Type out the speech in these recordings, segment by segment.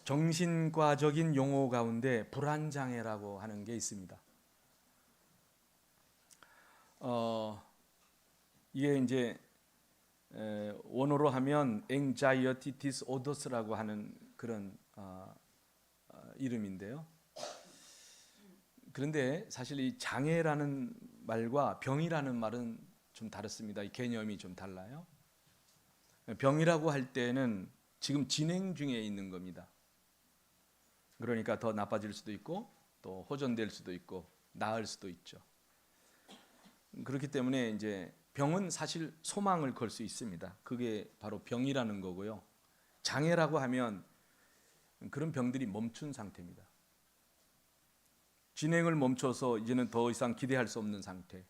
정신과적인 용어 가운데 불안장애라고 하는 게 있습니다. 이게 이제 원어로 하면 anxiety disorders라고 하는 그런 이름인데요. 그런데 사실 이 장애라는 말과 병이라는 말은 좀 다릅니다. 이 개념이 좀 달라요. 병이라고 할 때는 지금 진행 중에 있는 겁니다. 그러니까 더 나빠질 수도 있고 또 호전될 수도 있고 나을 수도 있죠. 그렇기 때문에 이제 병은 사실 소망을 걸 수 있습니다. 그게 바로 병이라는 거고요. 장애라고 하면 그런 병들이 멈춘 상태입니다. 진행을 멈춰서 이제는 더 이상 기대할 수 없는 상태.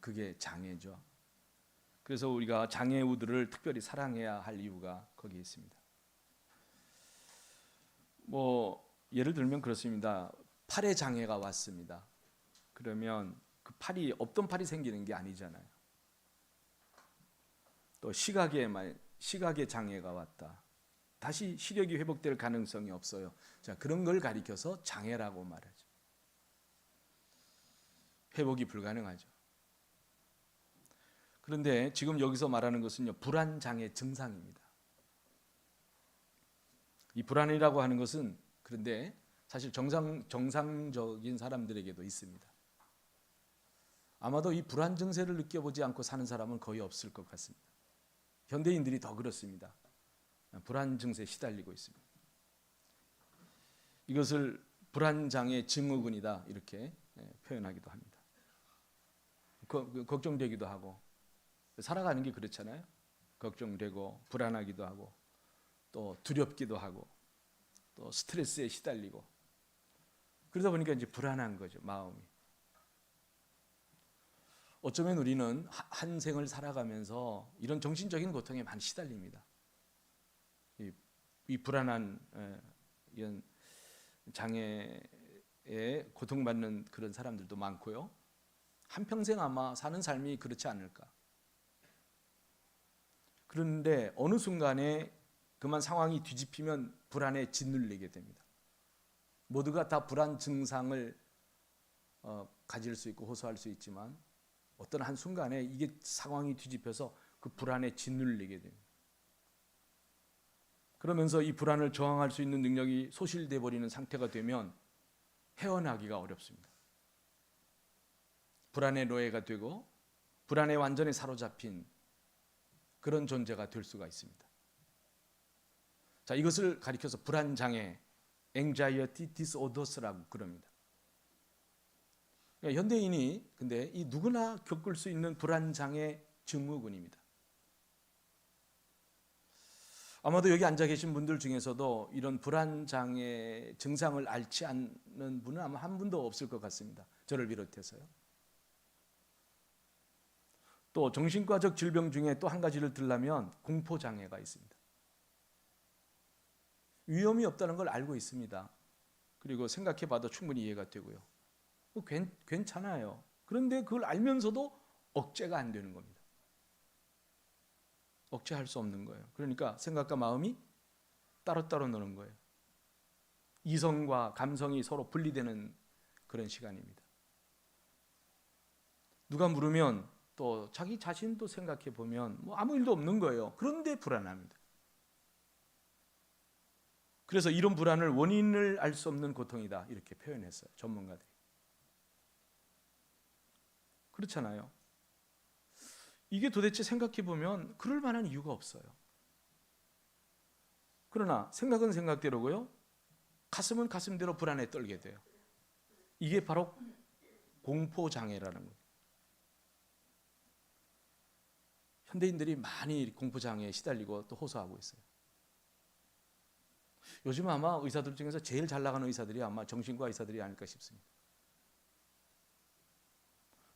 그게 장애죠. 그래서 우리가 장애우들을 특별히 사랑해야 할 이유가 거기에 있습니다. 예를 들면 그렇습니다. 팔에 장애가 왔습니다. 그러면 그 팔이 없던 팔이 생기는 게 아니잖아요. 또 시각에 장애가 왔다. 다시 시력이 회복될 가능성이 없어요. 자, 그런 걸 가리켜서 장애라고 말하죠. 회복이 불가능하죠. 그런데 지금 여기서 말하는 것은요, 불안장애 증상입니다. 이 불안이라고 하는 것은 그런데 사실 정상적인 사람들에게도 있습니다. 아마도 이 불안 증세를 느껴보지 않고 사는 사람은 거의 없을 것 같습니다. 현대인들이 더 그렇습니다. 불안 증세에 시달리고 있습니다. 이것을 불안장애 증후군이다 이렇게 표현하기도 합니다. 걱정되기도 하고 살아가는 게 그렇잖아요. 걱정되고 불안하기도 하고 또 두렵기도 하고 또 스트레스에 시달리고 그러다 보니까 이제 불안한 거죠, 마음이. 어쩌면 우리는 한 생을 살아가면서 이런 정신적인 고통에 많이 시달립니다. 이 불안한 이런 장애에 고통받는 그런 사람들도 많고요. 한평생 아마 사는 삶이 그렇지 않을까. 그런데 어느 순간에 그만 상황이 뒤집히면 불안에 짓눌리게 됩니다. 모두가 다 불안 증상을 가질 수 있고 호소할 수 있지만 어떤 한순간에 이게 상황이 뒤집혀서 그 불안에 짓눌리게 됩니다. 그러면서 이 불안을 저항할 수 있는 능력이 소실돼 버리는 상태가 되면 헤어나기가 어렵습니다. 불안의 노예가 되고 불안에 완전히 사로잡힌 그런 존재가 될 수가 있습니다. 자, 이것을 가리켜서 불안장애, anxiety disorders라고 그럽니다. 그러니까 현대인이 근데 이 누구나 겪을 수 있는 불안장애 증후군입니다. 아마도 여기 앉아 계신 분들 중에서도 이런 불안장애 증상을 앓지 않는 분은 아마 한 분도 없을 것 같습니다. 저를 비롯해서요. 또 정신과적 질병 중에 또 한 가지를 들라면 공포장애가 있습니다. 위험이 없다는 걸 알고 있습니다. 그리고 생각해봐도 충분히 이해가 되고요. 괜찮아요. 그런데 그걸 알면서도 억제가 안 되는 겁니다. 억제할 수 없는 거예요. 그러니까 생각과 마음이 따로따로 노는 거예요. 이성과 감성이 서로 분리되는 그런 시간입니다. 누가 물으면 또 자기 자신도 생각해 보면 아무 일도 없는 거예요. 그런데 불안합니다. 그래서 이런 불안을 원인을 알 수 없는 고통이다 이렇게 표현했어요, 전문가들이. 그렇잖아요. 이게 도대체 생각해 보면 그럴 만한 이유가 없어요. 그러나 생각은 생각대로고요, 가슴은 가슴대로 불안에 떨게 돼요. 이게 바로 공포장애라는 거예요. 현대인들이 많이 공포장애에 시달리고 또 호소하고 있어요. 요즘 아마 의사들 중에서 제일 잘 나가는 의사들이 아마 정신과 의사들이 아닐까 싶습니다.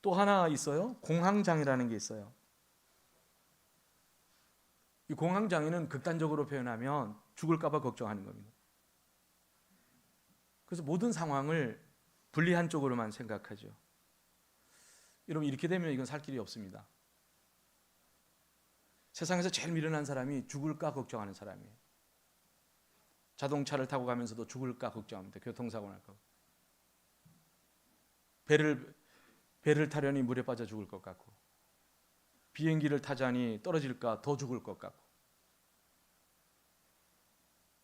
또 하나 있어요. 공황장애라는 게 있어요. 이 공황장애는 극단적으로 표현하면 죽을까 봐 걱정하는 겁니다. 그래서 모든 상황을 불리한 쪽으로만 생각하죠. 여러분, 이렇게 되면 이건 살 길이 없습니다. 세상에서 제일 미련한 사람이 죽을까 걱정하는 사람이에요. 자동차를 타고 가면서도 죽을까 걱정합니다. 교통사고 날까. 배를 타려니 물에 빠져 죽을 것 같고, 비행기를 타자니 떨어질까 더 죽을 것 같고,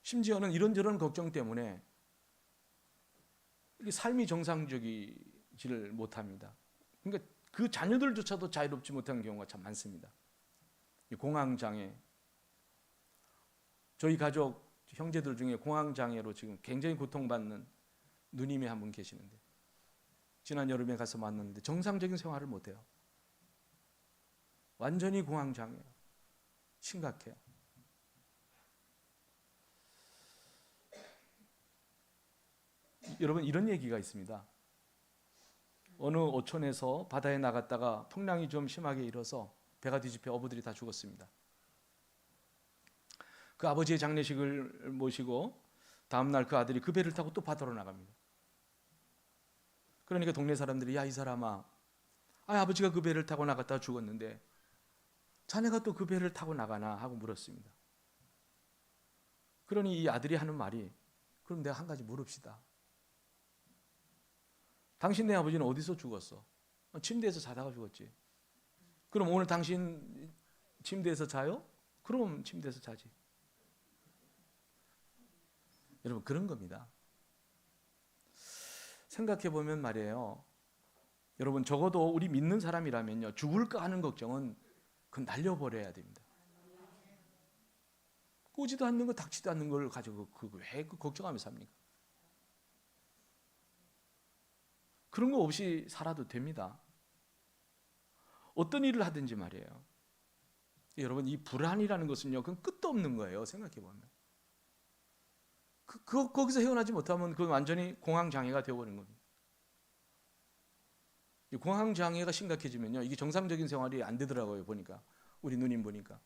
심지어는 이런저런 걱정 때문에 삶이 정상적이지를 못합니다. 그러니까 그 자녀들조차도 자유롭지 못한 경우가 참 많습니다. 공황장애, 저희 가족 형제들 중에 공황장애로 지금 굉장히 고통받는 누님이 한 분 계시는데, 지난 여름에 가서 만났는데 정상적인 생활을 못해요. 완전히 공황장애예요. 심각해요. 여러분, 이런 얘기가 있습니다. 어느 어촌에서 바다에 나갔다가 풍랑이 좀 심하게 일어서 배가 뒤집혀 어부들이 다 죽었습니다. 그 아버지의 장례식을 모시고 다음날 그 아들이 그 배를 타고 또 바다로 나갑니다. 그러니까 동네 사람들이, 야, 이 사람아, 아버지가 그 배를 타고 나갔다가 죽었는데 자네가 또 그 배를 타고 나가나 하고 물었습니다. 그러니 이 아들이 하는 말이, 그럼 내가 한 가지 물읍시다. 당신네 아버지는 어디서 죽었어? 침대에서 자다가 죽었지. 그럼 오늘 당신 침대에서 자요? 그럼 침대에서 자지. 여러분, 그런 겁니다. 생각해 보면 말이에요. 여러분, 적어도 우리 믿는 사람이라면요, 죽을까 하는 걱정은 그건 날려버려야 됩니다. 꼬지도 않는 거, 닥치도 않는 걸 가지고 왜 걱정하면서 삽니까? 그런 거 없이 살아도 됩니다. 어떤 일을 하든지 말이에요. 여러분, 이 불안이라는 것은요, 그건 끝도 없는 거예요. 생각해 보면. 거기서 헤어나지 못하면 그건 완전히 공황장애가 되어버린 겁니다. 이 공황장애가 심각해지면요, 이게 정상적인 생활이 안 되더라고요. 보니까, 우리 누님 보니까.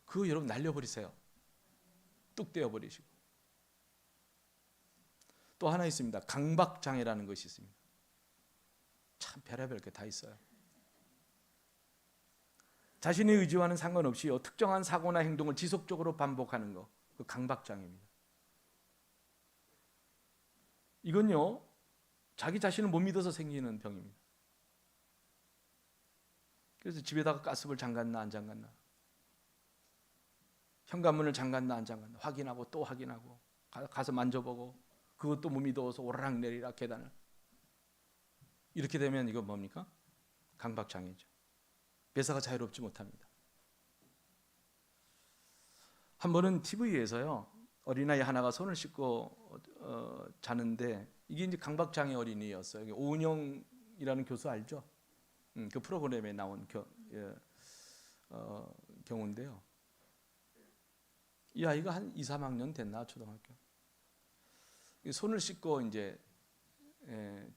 그거 여러분 날려버리세요. 뚝 떼어버리시고. 또 하나 있습니다. 강박장애라는 것이 있습니다. 참 별의별 게 다 있어요. 자신의 의지와는 상관없이 특정한 사고나 행동을 지속적으로 반복하는 거, 그 강박장애입니다. 이건요, 자기 자신을 못 믿어서 생기는 병입니다. 그래서 집에다가 가스불 잠갔나 안 잠갔나, 현관문을 잠갔나 안 잠갔나 확인하고 또 확인하고, 가서 만져보고, 그것도 못 믿어서 오르락 내리락 계단을. 이렇게 되면 이건 뭡니까? 강박장애죠. 매사가 자유롭지 못합니다. 한 번은 TV에서요, 어린아이 하나가 손을 씻고 자는데, 이게 이제 강박장애 어린이였어요. 오은영이라는 교수 알죠? 그 프로그램에 나온 경우인데요. 이 아이가 한 2, 3학년 됐나, 초등학교. 손을 씻고 이제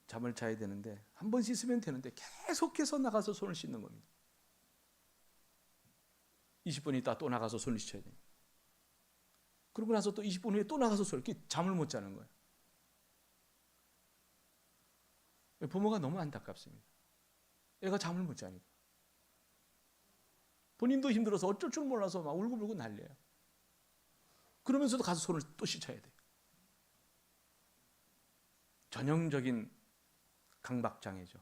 잠을 자야 되는데, 한 번 씻으면 되는데 계속해서 나가서 손을 씻는 겁니다. 20분 있다 또 나가서 손을 씻어야 됩니다. 그러고 나서 또 20분 후에 또 나가서 이렇게 잠을 못 자는 거예요. 부모가 너무 안타깝습니다. 애가 잠을 못 자니까. 본인도 힘들어서 어쩔 줄 몰라서 막 울고불고 난리예요. 그러면서도 가서 손을 또 씻어야 돼요. 전형적인 강박장애죠.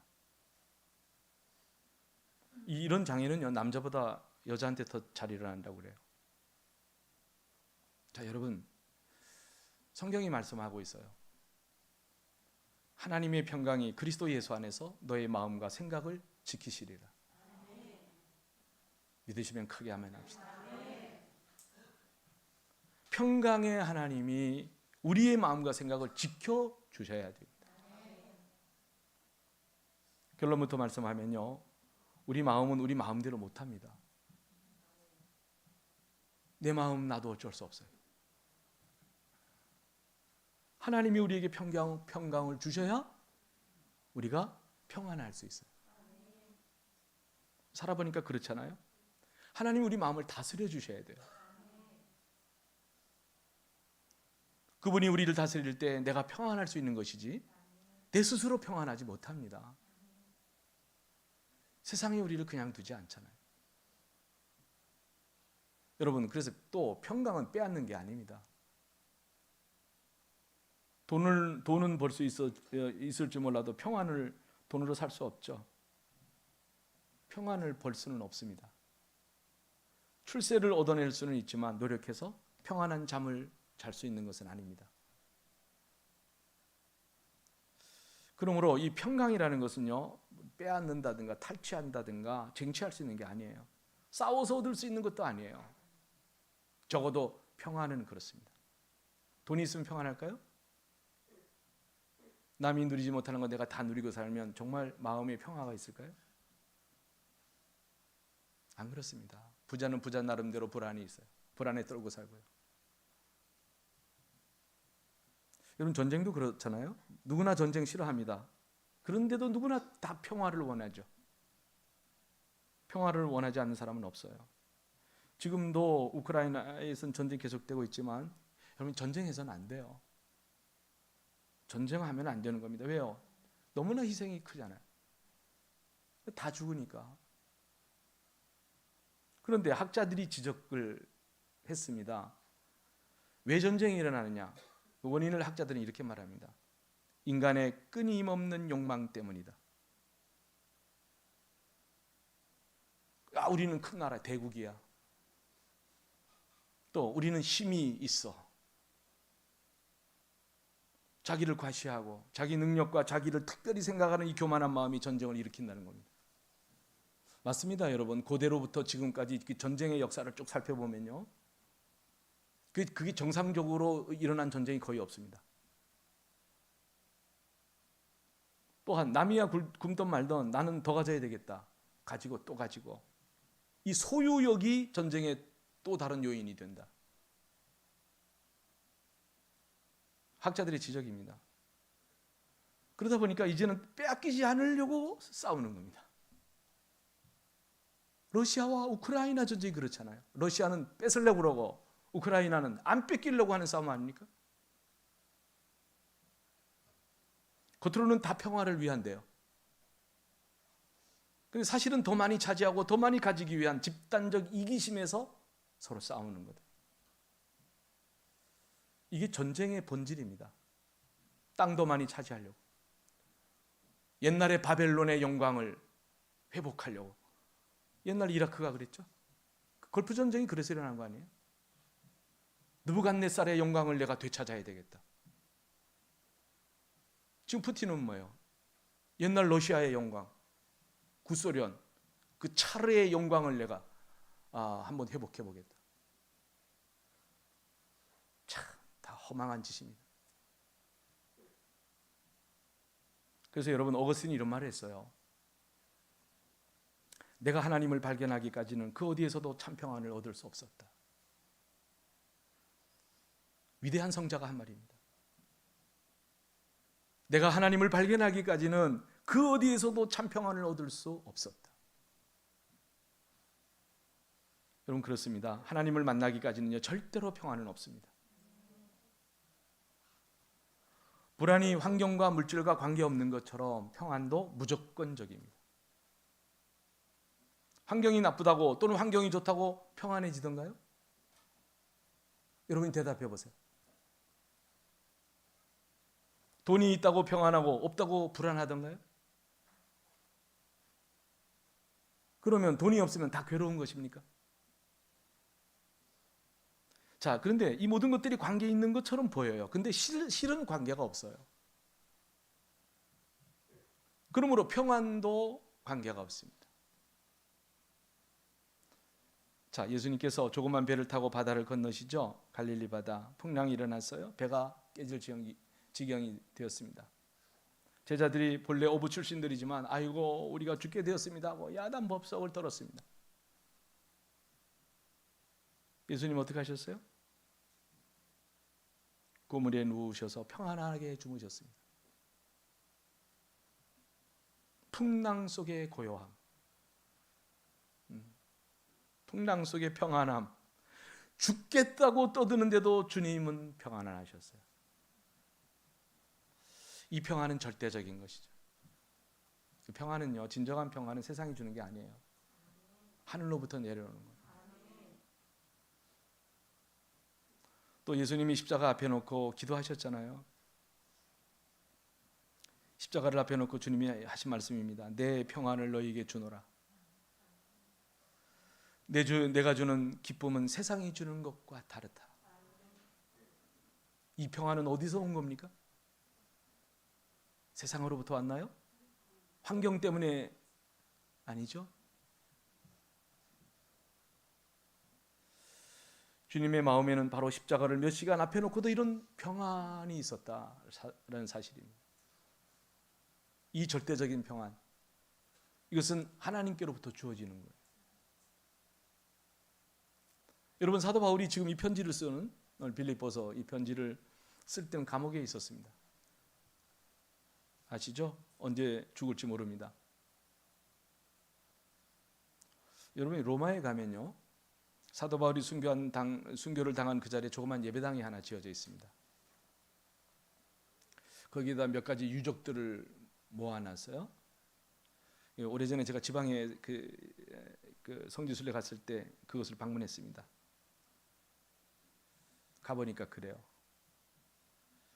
이런 장애는요, 남자보다 여자한테 더 잘 일어난다고 그래요. 자, 여러분, 성경이 말씀하고 있어요. 하나님의 평강이 그리스도 예수 안에서 너의 마음과 생각을 지키시리라. 믿으시면 크게 아멘 합시다. 평강의 하나님이 우리의 마음과 생각을 지켜주셔야 됩니다. 결론부터 말씀하면요, 우리 마음은 우리 마음대로 못합니다. 내 마음 나도 어쩔 수 없어요. 하나님이 우리에게 평강을 주셔야 우리가 평안할 수 있어요. 살아보니까 그렇잖아요. 하나님이 우리 마음을 다스려 주셔야 돼요. 그분이 우리를 다스릴 때 내가 평안할 수 있는 것이지, 내 스스로 평안하지 못합니다. 세상이 우리를 그냥 두지 않잖아요. 여러분, 그래서 또 평강은 빼앗는 게 아닙니다. 돈은 벌 수 있을지 몰라도 평안을 돈으로 살 수 없죠. 평안을 벌 수는 없습니다. 출세를 얻어낼 수는 있지만 노력해서 평안한 잠을 잘 수 있는 것은 아닙니다. 그러므로 이 평강이라는 것은요, 빼앗는다든가 탈취한다든가 쟁취할 수 있는 게 아니에요. 싸워서 얻을 수 있는 것도 아니에요. 적어도 평안은 그렇습니다. 돈이 있으면 평안할까요? 남이 누리지 못하는 거 내가 다 누리고 살면 정말 마음에 평화가 있을까요? 안 그렇습니다. 부자는 부자 나름대로 불안이 있어요. 불안에 떨고 살고요. 여러분, 전쟁도 그렇잖아요. 누구나 전쟁 싫어합니다. 그런데도 누구나 다 평화를 원하죠. 평화를 원하지 않는 사람은 없어요. 지금도 우크라이나에서는 전쟁이 계속되고 있지만 여러분, 전쟁해서는 안 돼요. 전쟁하면 안 되는 겁니다. 왜요? 너무나 희생이 크잖아요. 다 죽으니까. 그런데 학자들이 지적을 했습니다. 왜 전쟁이 일어나느냐? 원인을 학자들은 이렇게 말합니다. 인간의 끊임없는 욕망 때문이다. 우리는 큰 나라, 대국이야. 또 우리는 힘이 있어. 자기를 과시하고 자기 능력과 자기를 특별히 생각하는 이 교만한 마음이 전쟁을 일으킨다는 겁니다. 맞습니다, 여러분. 고대로부터 지금까지 전쟁의 역사를 쭉 살펴보면요, 그게 정상적으로 일어난 전쟁이 거의 없습니다. 또한 남이야 굶던 말던 나는 더 가져야 되겠다. 가지고 또 가지고. 이 소유욕이 전쟁의 또 다른 요인이 된다. 학자들의 지적입니다. 그러다 보니까 이제는 빼앗기지 않으려고 싸우는 겁니다. 러시아와 우크라이나 전쟁이 그렇잖아요. 러시아는 뺏으려고 그러고 우크라이나는 안 뺏기려고 하는 싸움 아닙니까? 겉으로는 다 평화를 위한데요. 근데 사실은 더 많이 차지하고 더 많이 가지기 위한 집단적 이기심에서 서로 싸우는 거다. 이게 전쟁의 본질입니다. 땅도 많이 차지하려고. 옛날의 바벨론의 영광을 회복하려고. 옛날 이라크가 그랬죠. 걸프 전쟁이 그래서 일어난 거 아니에요? 느부갓네살의 영광을 내가 되찾아야 되겠다. 지금 푸틴은 뭐예요? 옛날 러시아의 영광, 구소련, 그 차르의 영광을 내가 한번 회복해 보겠다. 참, 다 허망한 짓입니다. 그래서 여러분, 어거스틴이 이런 말을 했어요. 내가 하나님을 발견하기까지는 그 어디에서도 참 평안을 얻을 수 없었다. 위대한 성자가 한 말입니다. 내가 하나님을 발견하기까지는 그 어디에서도 참 평안을 얻을 수 없었다. 여러분, 그렇습니다. 하나님을 만나기까지는요, 절대로 평안은 없습니다. 불안이 환경과 물질과 관계없는 것처럼 평안도 무조건적입니다. 환경이 나쁘다고 또는 환경이 좋다고 평안해지던가요? 여러분이 대답해 보세요. 돈이 있다고 평안하고 없다고 불안하던가요? 그러면 돈이 없으면 다 괴로운 것입니까? 자, 그런데 이 모든 것들이 관계 있는 것처럼 보여요. 근데 실은 관계가 없어요. 그러므로 평안도 관계가 없습니다. 자, 예수님께서 조그만 배를 타고 바다를 건너시죠. 갈릴리 바다. 풍랑이 일어났어요. 배가 깨질 지경이 되었습니다. 제자들이 본래 어부 출신들이지만 아이고 우리가 죽게 되었습니다 하고 야단 법석을 떨었습니다. 예수님 어떻게 하셨어요? 그물에 누우셔서 평안하게 주무셨습니다. 풍랑 속의 고요함, 풍랑 속의 평안함, 죽겠다고 떠드는데도 주님은 평안을 하셨어요. 이 평안은 절대적인 것이죠. 그 평안은요, 진정한 평안은 세상이 주는 게 아니에요. 하늘로부터 내려오는 거예요. 또 예수님이 십자가 앞에 놓고 기도하셨잖아요. 십자가를 앞에 놓고 주님이 하신 말씀입니다. 내 평안을 너희에게 주노라. 내가 주는 기쁨은 세상이 주는 것과 다르다. 이 평안은 어디서 온 겁니까? 세상으로부터 왔나요? 환경 때문에 아니죠? 주님의 마음에는 바로 십자가를 몇 시간 앞에 놓고도 이런 평안이 있었다라는 사실입니다. 이 절대적인 평안, 이것은 하나님께로부터 주어지는 거예요. 여러분, 사도 바울이 지금 이 편지를 쓰는, 빌립보서 이 편지를 쓸 때는 감옥에 있었습니다. 아시죠? 언제 죽을지 모릅니다. 여러분이 로마에 가면요, 사도 바울이 순교를 당한 그 자리에 조그만 예배당이 하나 지어져 있습니다. 거기에다 몇 가지 유적들을 모아놨어요. 오래전에 제가 지방에 그 성지순례 갔을 때 그것을 방문했습니다. 가보니까 그래요.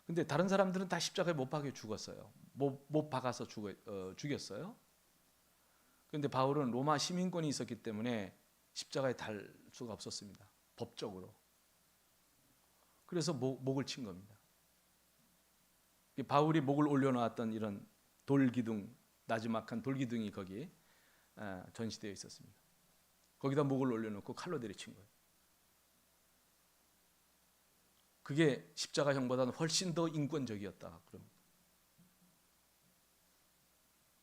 근데 다른 사람들은 다 십자가에 못 박혀 죽었어요. 못 박아서 죽였어요. 그런데 바울은 로마 시민권이 있었기 때문에 십자가에 달 수가 없었습니다. 법적으로. 그래서 목을 친 겁니다. 바울이 목을 올려놓았던 이런 돌기둥, 나지막한 돌기둥이 거기 전시되어 있었습니다. 거기다 목을 올려놓고 칼로 내리친 거예요. 그게 십자가형보다는 훨씬 더 인권적이었다. 그럼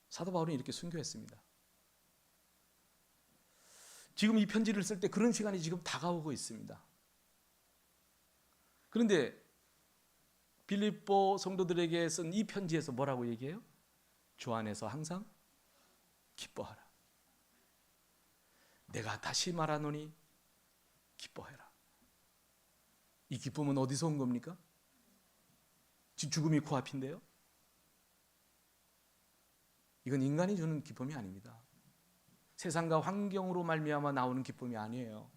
사도 바울은 이렇게 순교했습니다. 지금 이 편지를 쓸 때 그런 시간이 지금 다가오고 있습니다. 그런데 빌립보 성도들에게 쓴 이 편지에서 뭐라고 얘기해요? 주 안에서 항상 기뻐하라. 내가 다시 말하노니 기뻐해라. 이 기쁨은 어디서 온 겁니까? 지금 죽음이 코앞인데요. 이건 인간이 주는 기쁨이 아닙니다. 세상과 환경으로 말미암아 나오는 기쁨이 아니에요.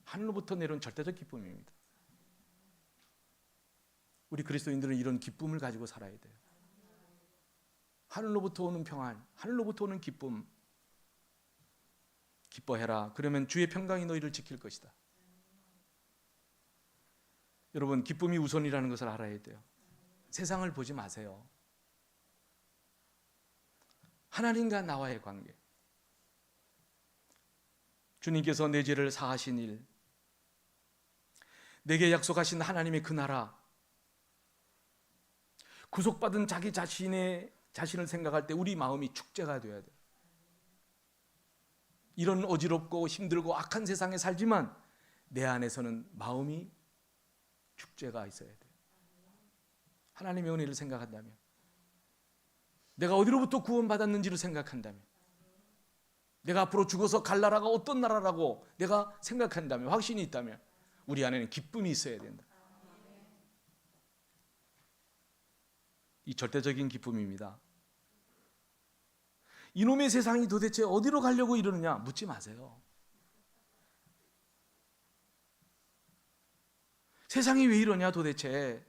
하늘로부터 내려온 절대적 기쁨입니다. 우리 그리스도인들은 이런 기쁨을 가지고 살아야 돼요. 하늘로부터 오는 평안, 하늘로부터 오는 기쁨. 기뻐해라. 그러면 주의 평강이 너희를 지킬 것이다. 여러분, 기쁨이 우선이라는 것을 알아야 돼요. 세상을 보지 마세요. 하나님과 나와의 관계. 주님께서 내 죄를 사하신 일, 내게 약속하신 하나님의 그 나라, 구속받은 자기 자신을 생각할 때 우리 마음이 축제가 되어야 돼요. 이런 어지럽고 힘들고 악한 세상에 살지만 내 안에서는 마음이 축제가 있어야 돼요. 하나님의 은혜를 생각한다면, 내가 어디로부터 구원받았는지를 생각한다면, 내가 앞으로 죽어서 갈 나라가 어떤 나라라고 내가 생각한다면, 확신이 있다면 우리 안에는 기쁨이 있어야 된다. 이 절대적인 기쁨입니다. 이놈의 세상이 도대체 어디로 가려고 이러느냐 묻지 마세요. 세상이 왜 이러냐 도대체.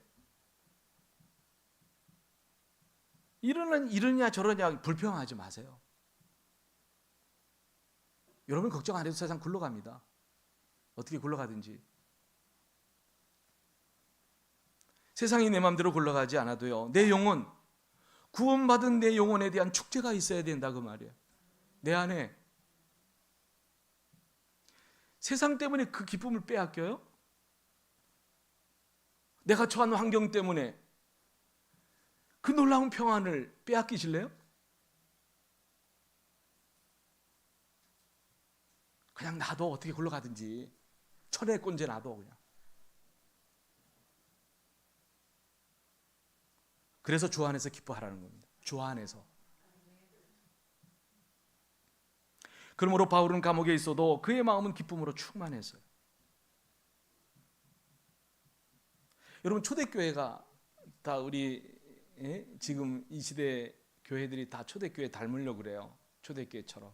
이러냐 저러냐 불평하지 마세요. 여러분 걱정 안 해도 세상 굴러갑니다. 어떻게 굴러가든지. 세상이 내 마음대로 굴러가지 않아도요, 내 영혼, 구원받은 내 영혼에 대한 축제가 있어야 된다 그 말이에요. 내 안에. 세상 때문에 그 기쁨을 빼앗겨요? 내가 처한 환경 때문에 그 놀라운 평안을 빼앗기실래요? 그냥 놔둬. 어떻게 굴러가든지. 천에 꼰재 놔둬 그냥. 그래서 주 안에서 기뻐하라는 겁니다. 주 안에서. 그러므로 바울은 감옥에 있어도 그의 마음은 기쁨으로 충만했어요. 여러분, 초대교회가 다 우리 지금 이 시대 교회들이 다 초대교회 닮으려고 그래요. 초대교회처럼.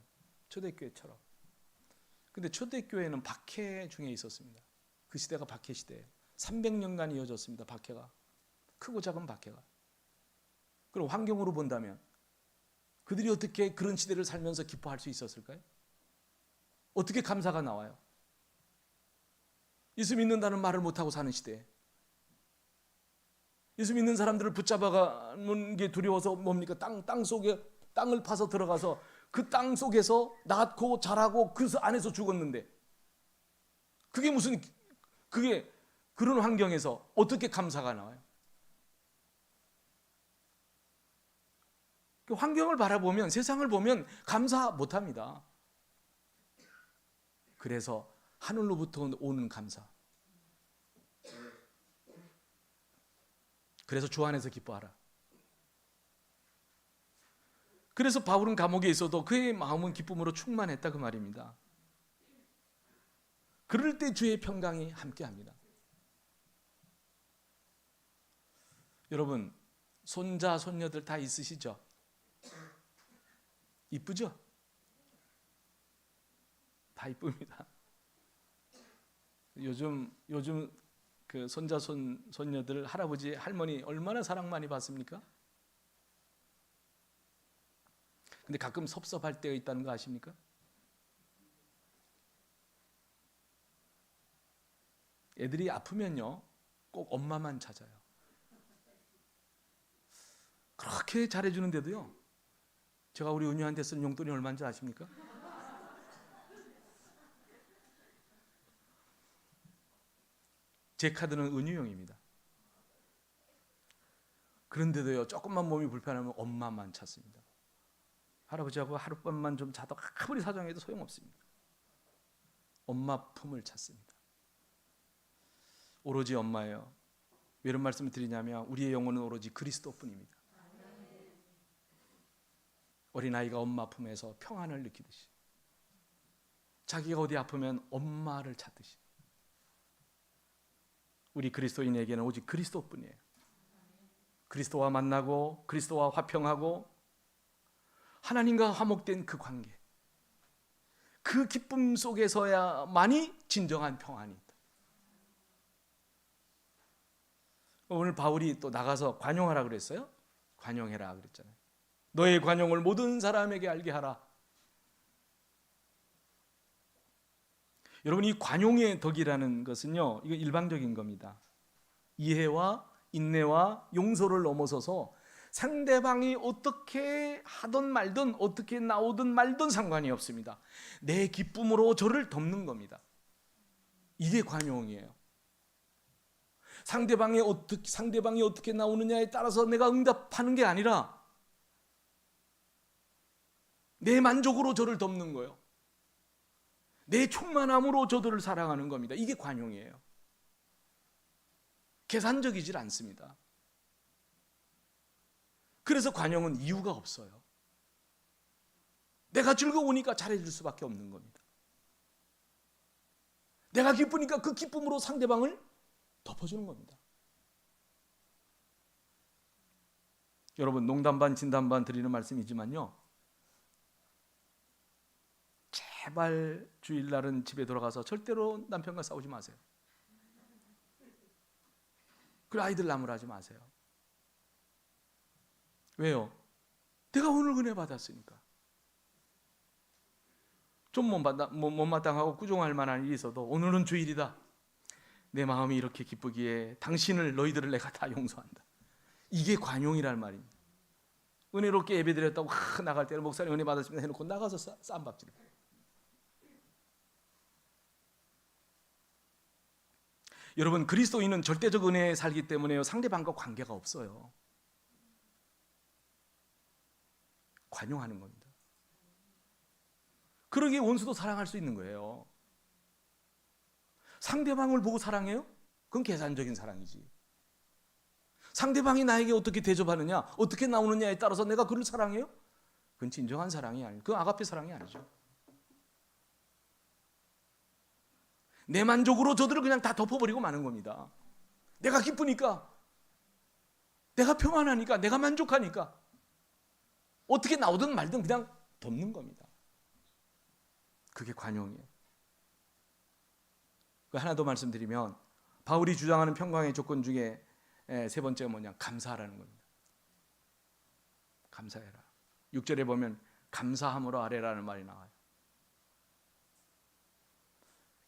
근데 초대교회는 박해 중에 있었습니다. 그 시대가 박해 시대예요. 300년간 이어졌습니다. 박해가. 크고 작은 박해가. 그럼 환경으로 본다면 그들이 어떻게 그런 시대를 살면서 기뻐할 수 있었을까요? 어떻게 감사가 나와요? 예수 믿는다는 말을 못하고 사는 시대에 예수 믿는 사람들을 붙잡아가는 게 두려워서 뭡니까? 땅 속에 땅을 파서 들어가서 그 땅 속에서 낳고 자라고 그 안에서 죽었는데 그게 그런 환경에서 어떻게 감사가 나와요? 그 환경을 바라보면 세상을 보면 감사 못합니다. 그래서 하늘로부터 오는 감사. 그래서 주 안에서 기뻐하라. 그래서 바울은 감옥에 있어도 그의 마음은 기쁨으로 충만했다 그 말입니다. 그럴 때 주의 평강이 함께합니다. 여러분 손자 손녀들 다 있으시죠? 이쁘죠? 다 이쁩니다. 요즘 그 손자 손녀들 할아버지 할머니 얼마나 사랑 많이 받습니까? 근데 가끔 섭섭할 때가 있다는 거 아십니까? 애들이 아프면요 꼭 엄마만 찾아요. 그렇게 잘해주는데도요 제가 우리 은유한테 쓴 용돈이 얼마인지 아십니까? 제 카드는 은유용입니다. 그런데도요 조금만 몸이 불편하면 엄마만 찾습니다. 할아버지하고 하룻밤만 좀 자도 아무리 사정해도 소용없습니다. 엄마 품을 찾습니다. 오로지 엄마예요. 왜 이런 말씀을 드리냐면 우리의 영혼은 오로지 그리스도뿐입니다. 어린아이가 엄마 품에서 평안을 느끼듯이 자기가 어디 아프면 엄마를 찾듯이 우리 그리스도인에게는 오직 그리스도뿐이에요. 그리스도와 만나고 그리스도와 화평하고 하나님과 화목된 그 관계, 그 기쁨 속에서야만이 진정한 평안이 있다. 오늘 바울이 또 나가서 관용하라 그랬어요? 관용해라 그랬잖아요. 너의 관용을 모든 사람에게 알게 하라. 여러분 이 관용의 덕이라는 것은요 이거 일방적인 겁니다. 이해와 인내와 용서를 넘어서서 상대방이 어떻게 하든 말든 어떻게 나오든 말든 상관이 없습니다. 내 기쁨으로 저를 덮는 겁니다. 이게 관용이에요. 상대방이 어떻게 나오느냐에 따라서 내가 응답하는 게 아니라 내 만족으로 저를 덮는 거예요. 내 충만함으로 저들을 사랑하는 겁니다. 이게 관용이에요. 계산적이질 않습니다. 그래서 관용은 이유가 없어요. 내가 즐거우니까 잘해줄 수밖에 없는 겁니다. 내가 기쁘니까 그 기쁨으로 상대방을 덮어주는 겁니다. 여러분 농담 반 진담 반 드리는 말씀이지만요 제발 주일날은 집에 돌아가서 절대로 남편과 싸우지 마세요. 그리고 아이들 나무라지 마세요. 왜요? 내가 오늘 은혜 받았으니까. 좀 못마땅하고 꾸중할 만한 일이 있어도 오늘은 주일이다. 내 마음이 이렇게 기쁘기에 너희들을 내가 다 용서한다. 이게 관용이란 말입니다. 은혜롭게 예배드렸다고 나갈 때는 목사님 은혜 받았습니다 해놓고 나가서 쌈밥질. 여러분 그리스도인은 절대적 은혜에 살기 때문에 상대방과 관계가 없어요. 관용하는 겁니다. 그러기에 원수도 사랑할 수 있는 거예요. 상대방을 보고 사랑해요? 그건 계산적인 사랑이지. 상대방이 나에게 어떻게 대접하느냐, 어떻게 나오느냐에 따라서 내가 그를 사랑해요? 그건 진정한 사랑이 아니에요. 그건 아가페 사랑이 아니죠. 내 만족으로 저들을 그냥 다 덮어버리고 마는 겁니다. 내가 기쁘니까, 내가 평안하니까, 내가 만족하니까 어떻게 나오든 말든 그냥 덮는 겁니다. 그게 관용이에요. 하나 더 말씀드리면 바울이 주장하는 평강의 조건 중에 세 번째가 뭐냐? 감사하라는 겁니다. 감사해라. 6절에 보면 감사함으로 아뢰라는 말이 나와요.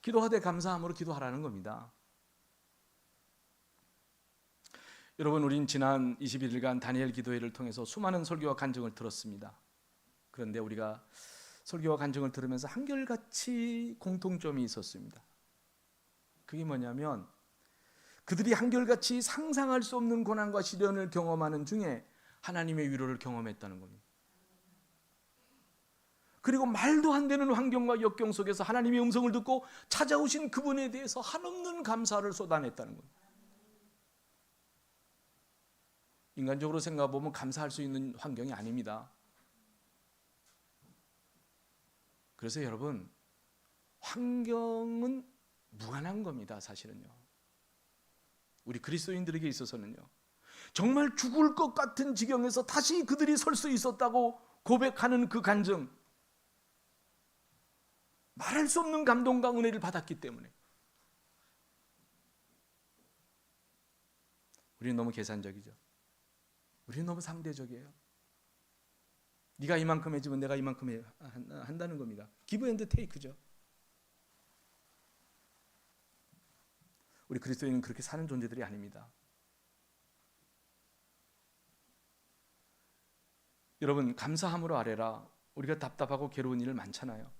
기도하되 감사함으로 기도하라는 겁니다. 여러분, 우린 지난 21일간 다니엘 기도회를 통해서 수많은 설교와 간증을 들었습니다. 그런데 우리가 설교와 간증을 들으면서 한결같이 공통점이 있었습니다. 그게 뭐냐면 그들이 한결같이 상상할 수 없는 고난과 시련을 경험하는 중에 하나님의 위로를 경험했다는 겁니다. 그리고 말도 안 되는 환경과 역경 속에서 하나님의 음성을 듣고 찾아오신 그분에 대해서 한없는 감사를 쏟아냈다는 겁니다. 인간적으로 생각해 보면 감사할 수 있는 환경이 아닙니다. 그래서 여러분, 환경은 무관한 겁니다. 사실은요. 우리 그리스도인들에게 있어서는요, 정말 죽을 것 같은 지경에서 다시 그들이 설 수 있었다고 고백하는 그 간증, 말할 수 없는 감동과 은혜를 받았기 때문에 우리는 너무 계산적이죠. 우리는 너무 상대적이에요. 네가 이만큼 해주면 내가 이만큼 한다는 겁니다. 기브 앤드 테이크죠. 우리 그리스도인은 그렇게 사는 존재들이 아닙니다. 여러분, 감사함으로 아뢰라. 우리가 답답하고 괴로운 일 많잖아요.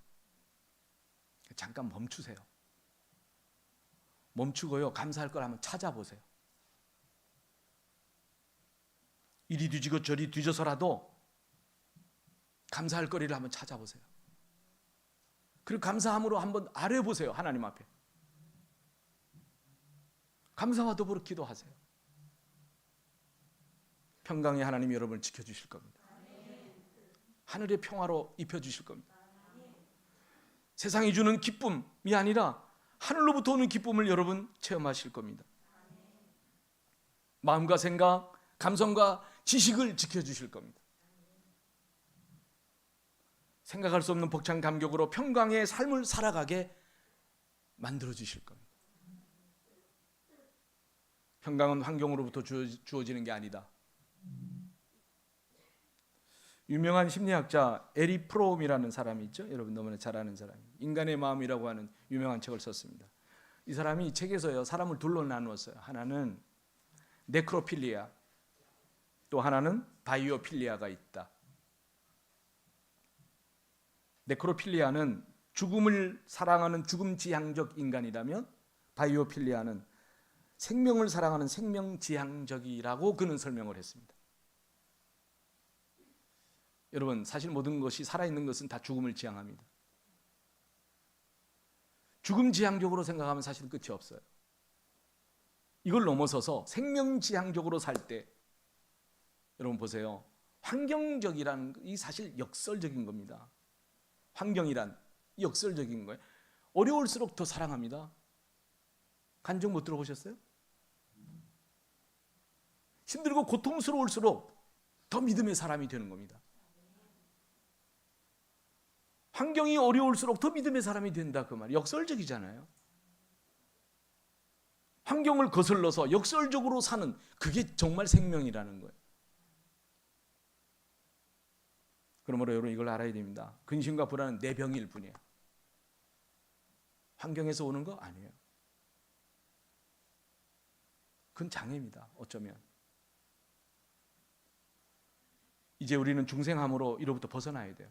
잠깐 멈추세요. 멈추고요, 감사할 걸 한번 찾아보세요. 이리 뒤지고 저리 뒤져서라도 감사할 거리를 한번 찾아보세요. 그리고 감사함으로 한번 아뢰보세요. 하나님 앞에 감사와 더불어 기도하세요. 평강의 하나님이 여러분을 지켜주실 겁니다. 하늘의 평화로 입혀주실 겁니다. 세상이 주는 기쁨이 아니라 하늘로부터 오는 기쁨을 여러분 체험하실 겁니다. 마음과 생각, 감성과 지식을 지켜주실 겁니다. 생각할 수 없는 벅찬 감격으로 평강의 삶을 살아가게 만들어주실 겁니다. 평강은 환경으로부터 주어지는 게 아니다. 유명한 심리학자 에리 프롬이라는 사람이 있죠. 여러분 너무나 잘 아는 사람이, 인간의 마음이라고 하는 유명한 책을 썼습니다. 이 사람이 이 책에서요, 사람을 둘로 나누었어요. 하나는 네크로필리아, 또 하나는 바이오필리아가 있다. 네크로필리아는 죽음을 사랑하는 죽음지향적 인간이라면, 바이오필리아는 생명을 사랑하는 생명지향적이라고 그는 설명을 했습니다. 여러분, 사실 모든 것이, 살아있는 것은 다 죽음을 지향합니다. 죽음지향적으로 생각하면 사실 끝이 없어요. 이걸 넘어서서 생명지향적으로 살 때, 여러분 보세요. 환경적이라는 이 사실 역설적인 겁니다. 환경이란 역설적인 거예요. 어려울수록 더 사랑합니다. 간증 못 들어보셨어요? 힘들고 고통스러울수록 더 믿음의 사람이 되는 겁니다. 환경이 어려울수록 더 믿음의 사람이 된다, 그 말이 역설적이잖아요. 환경을 거슬러서 역설적으로 사는, 그게 정말 생명이라는 거예요. 그러므로 여러분 이걸 알아야 됩니다. 근심과 불안은 내 병일 뿐이에요. 환경에서 오는 거 아니에요. 그건 장애입니다. 어쩌면 이제 우리는 중생함으로 이로부터 벗어나야 돼요.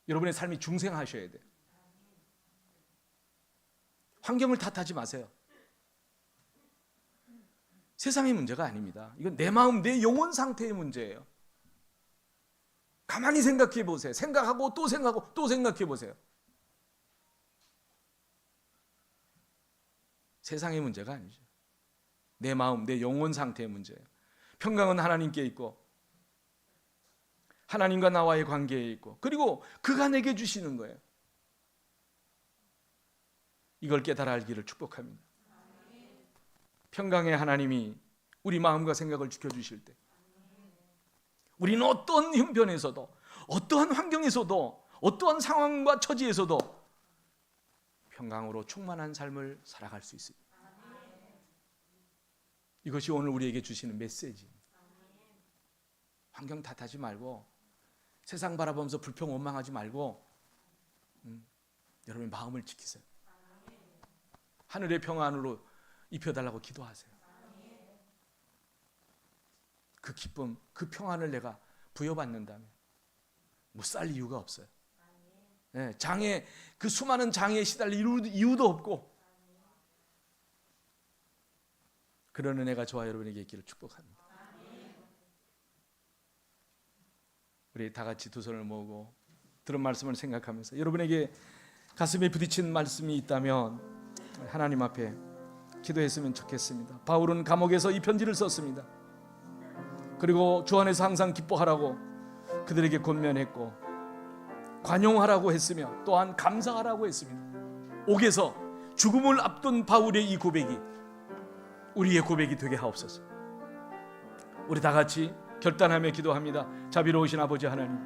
여러분의 삶이 중생하셔야 돼요. 환경을 탓하지 마세요. 세상의 문제가 아닙니다. 이건 내 마음, 내 영혼 상태의 문제예요. 가만히 생각해 보세요. 생각하고 또 생각하고 또 생각해 보세요. 세상의 문제가 아니죠. 내 마음, 내 영혼 상태의 문제예요. 평강은 하나님께 있고, 하나님과 나와의 관계에 있고, 그리고 그가 내게 주시는 거예요. 이걸 깨달아 알기를 축복합니다. 평강의 하나님이 우리 마음과 생각을 지켜주실 때, 우리는 어떤 형편에서도, 어떠한 환경에서도, 어떠한 상황과 처지에서도 평강으로 충만한 삶을 살아갈 수 있습니다. 이것이 오늘 우리에게 주시는 메시지입니다. 환경 탓하지 말고 세상 바라보면서 불평 원망하지 말고 여러분의 마음을 지키세요. 하늘의 평안으로 입혀달라고 기도하세요. 그 기쁨, 그 평안을 내가 부여받는다면 못 살 이유가 없어요. 네, 장애, 그 수많은 장애에 시달릴 이유도 없고, 그런 은혜가 저와 여러분에게 있기를 축복합니다. 우리 다 같이 두 손을 모으고 들은 말씀을 생각하면서 여러분에게 가슴에 부딪힌 말씀이 있다면 하나님 앞에 기도했으면 좋겠습니다. 바울은 감옥에서 이 편지를 썼습니다. 그리고 주 안에서 항상 기뻐하라고 그들에게 권면했고, 관용하라고 했으며 또한 감사하라고 했습니다. 옥에서 죽음을 앞둔 바울의 이 고백이 우리의 고백이 되게 하옵소서. 우리 다 같이 결단하며 기도합니다. 자비로우신 아버지 하나님,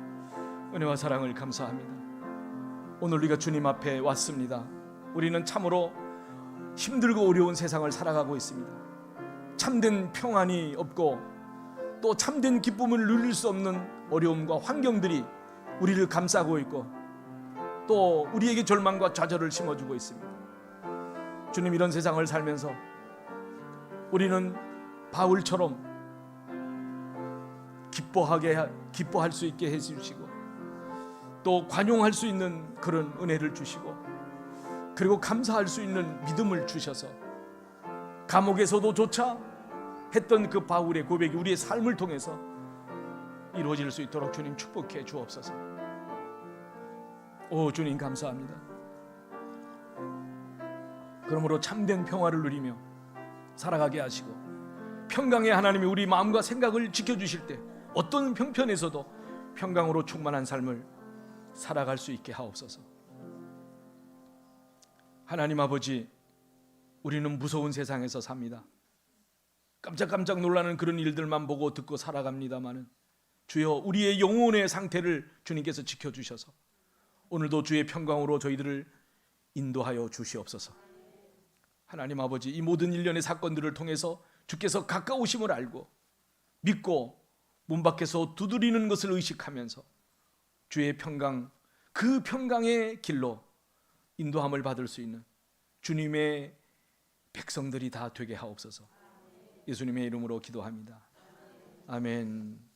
은혜와 사랑을 감사합니다. 오늘 우리가 주님 앞에 왔습니다. 우리는 참으로 힘들고 어려운 세상을 살아가고 있습니다. 참된 평안이 없고 또 참된 기쁨을 누릴 수 없는 어려움과 환경들이 우리를 감싸고 있고 또 우리에게 절망과 좌절을 심어주고 있습니다. 주님, 이런 세상을 살면서 우리는 바울처럼 기뻐할 수 있게 해주시고 또 관용할 수 있는 그런 은혜를 주시고 그리고 감사할 수 있는 믿음을 주셔서 감옥에서도 조차 했던 그 바울의 고백이 우리의 삶을 통해서 이루어질 수 있도록 주님 축복해 주옵소서. 오 주님, 감사합니다. 그러므로 참된 평화를 누리며 살아가게 하시고 평강의 하나님이 우리 마음과 생각을 지켜주실 때 어떤 형편에서도 평강으로 충만한 삶을 살아갈 수 있게 하옵소서. 하나님 아버지, 우리는 무서운 세상에서 삽니다. 깜짝깜짝 놀라는 그런 일들만 보고 듣고 살아갑니다마는 주여, 우리의 영혼의 상태를 주님께서 지켜주셔서 오늘도 주의 평강으로 저희들을 인도하여 주시옵소서. 하나님 아버지, 이 모든 일련의 사건들을 통해서 주께서 가까우심을 알고 믿고 문 밖에서 두드리는 것을 의식하면서 주의 평강, 그 평강의 길로 인도함을 받을 수 있는 주님의 백성들이 다 되게 하옵소서. 예수님의 이름으로 기도합니다. 아멘.